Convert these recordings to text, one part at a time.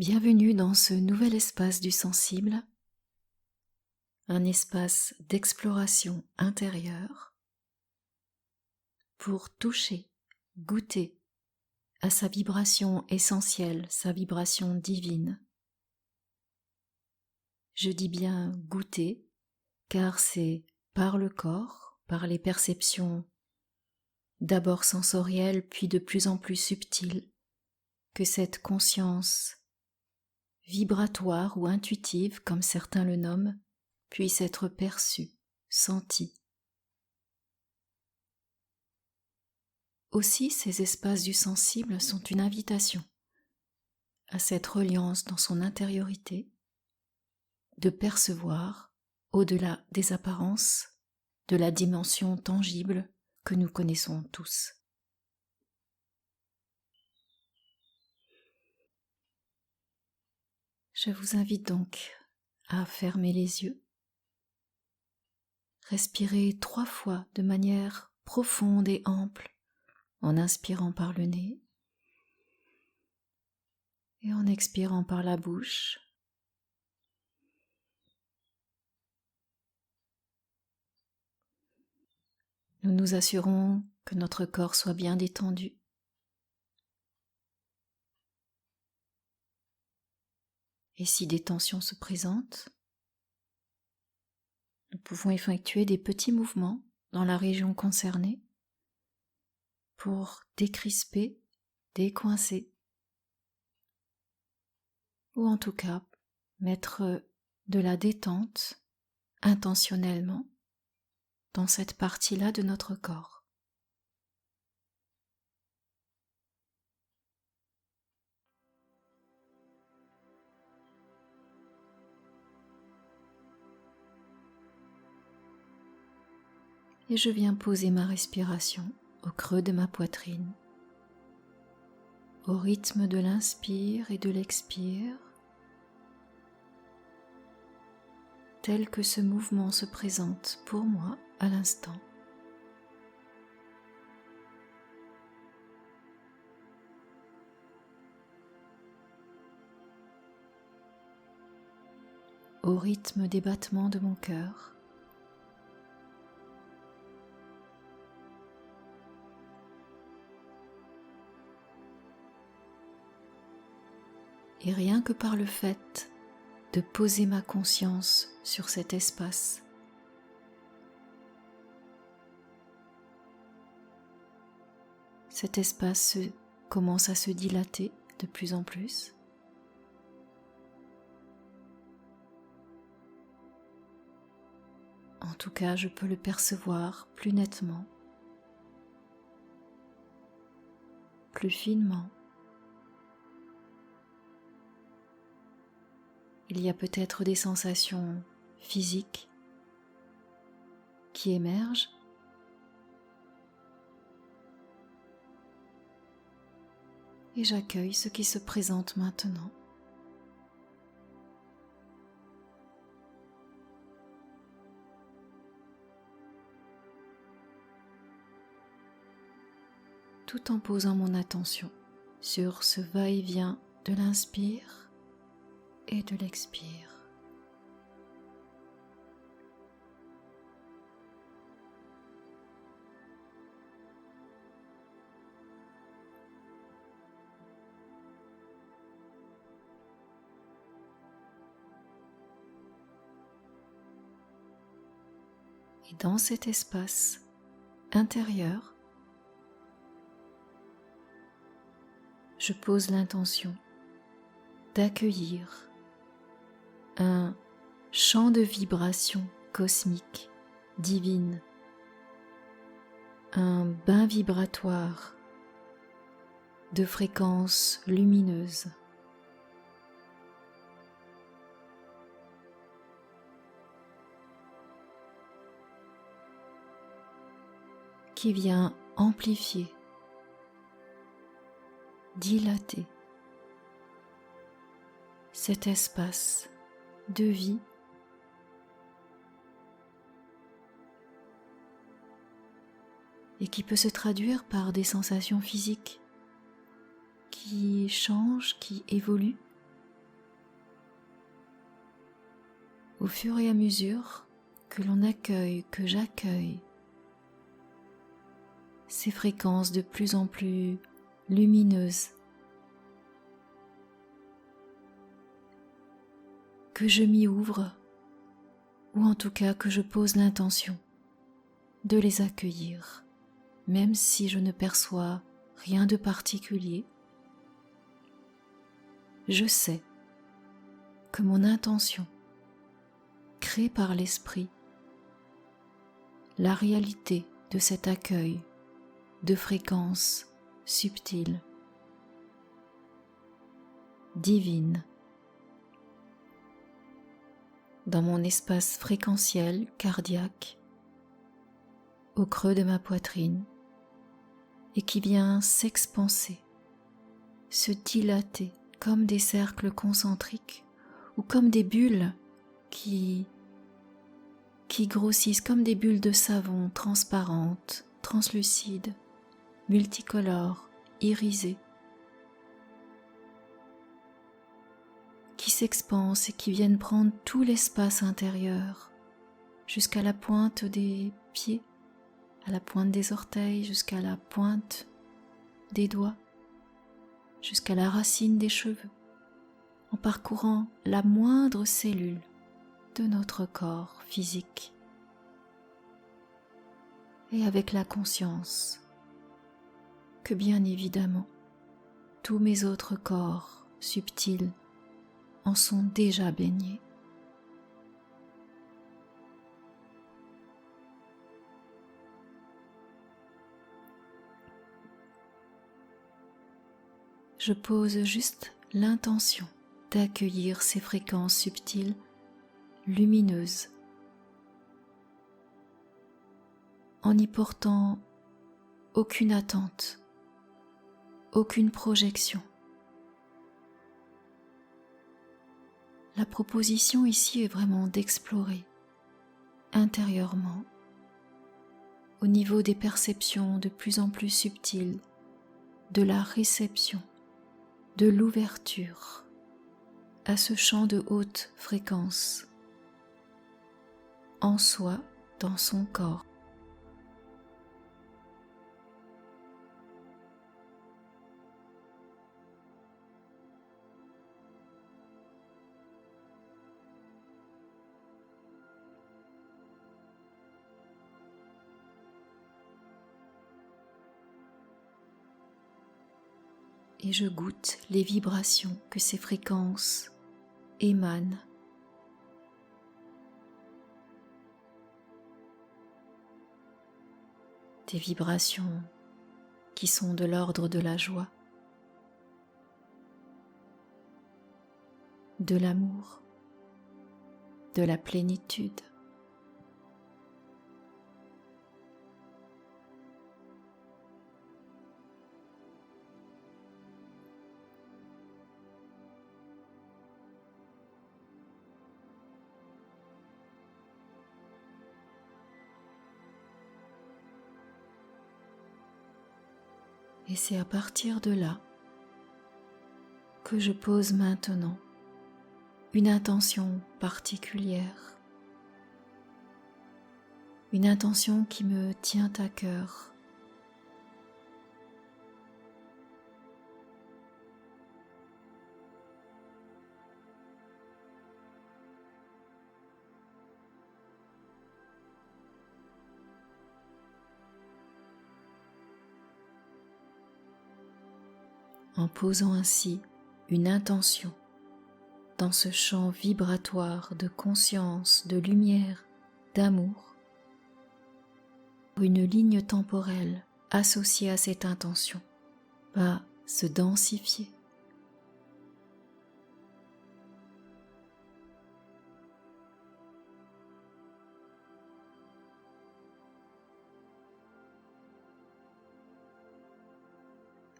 Bienvenue dans ce nouvel espace du sensible, un espace d'exploration intérieure pour toucher, goûter à sa vibration essentielle, sa vibration divine. Je dis bien goûter, car c'est par le corps, par les perceptions d'abord sensorielles puis de plus en plus subtiles, que cette conscience vibratoire ou intuitive, comme certains le nomment, puisse être perçue, sentie. Aussi, ces espaces du sensible sont une invitation à cette reliance dans son intériorité, de percevoir, au-delà des apparences, de la dimension tangible que nous connaissons tous. Je vous invite donc à fermer les yeux, respirer 3 fois de manière profonde et ample, en inspirant par le nez et en expirant par la bouche. Nous nous assurons que notre corps soit bien détendu. Et si des tensions se présentent, nous pouvons effectuer des petits mouvements dans la région concernée pour décrisper, décoincer, ou en tout cas mettre de la détente intentionnellement dans cette partie-là de notre corps. Et je viens poser ma respiration au creux de ma poitrine, au rythme de l'inspire et de l'expire, tel que ce mouvement se présente pour moi à l'instant. Au rythme des battements de mon cœur. Et rien que par le fait de poser ma conscience sur cet espace, cet espace commence à se dilater de plus en plus. En tout cas, je peux le percevoir plus nettement, plus finement. Il y a peut-être des sensations physiques qui émergent. Et j'accueille ce qui se présente maintenant. Tout en posant mon attention sur ce va-et-vient de l'inspire et de l'expire. Et dans cet espace intérieur, je pose l'intention d'accueillir un champ de vibration cosmique, divine, un bain vibratoire de fréquences lumineuses. Qui vient amplifier, dilater cet espace de vie et qui peut se traduire par des sensations physiques qui changent, qui évoluent au fur et à mesure que l'on accueille, que j'accueille ces fréquences de plus en plus lumineuses, que je m'y ouvre, ou en tout cas que je pose l'intention de les accueillir, même si je ne perçois rien de particulier, je sais que mon intention, créée par l'esprit, la réalité de cet accueil de fréquences subtiles, divines, dans mon espace fréquentiel cardiaque, au creux de ma poitrine, et qui vient s'expanser, se dilater comme des cercles concentriques ou comme des bulles qui grossissent, comme des bulles de savon transparentes, translucides, multicolores, irisées, qui s'expansent et qui viennent prendre tout l'espace intérieur jusqu'à la pointe des pieds, à la pointe des orteils, jusqu'à la pointe des doigts, jusqu'à la racine des cheveux, en parcourant la moindre cellule de notre corps physique. Et avec la conscience que bien évidemment, tous mes autres corps subtils en sont déjà baignés. Je pose juste l'intention d'accueillir ces fréquences subtiles, lumineuses, en n'y portant aucune attente, aucune projection. La proposition ici est vraiment d'explorer intérieurement, au niveau des perceptions de plus en plus subtiles, de la réception, de l'ouverture à ce champ de haute fréquence, en soi, dans son corps. Et je goûte les vibrations que ces fréquences émanent. Des vibrations qui sont de l'ordre de la joie, de l'amour, de la plénitude. Et c'est à partir de là que je pose maintenant une intention particulière, une intention qui me tient à cœur. En posant ainsi une intention dans ce champ vibratoire de conscience, de lumière, d'amour, une ligne temporelle associée à cette intention va se densifier.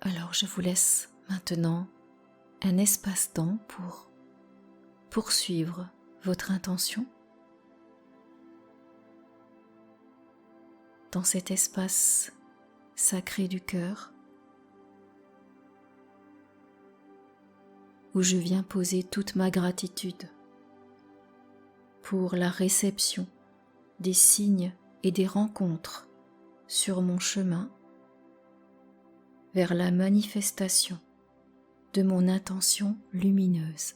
Alors je vous laisse maintenant un espace-temps pour poursuivre votre intention dans cet espace sacré du cœur où je viens poser toute ma gratitude pour la réception des signes et des rencontres sur mon chemin vers la manifestation de mon intention lumineuse.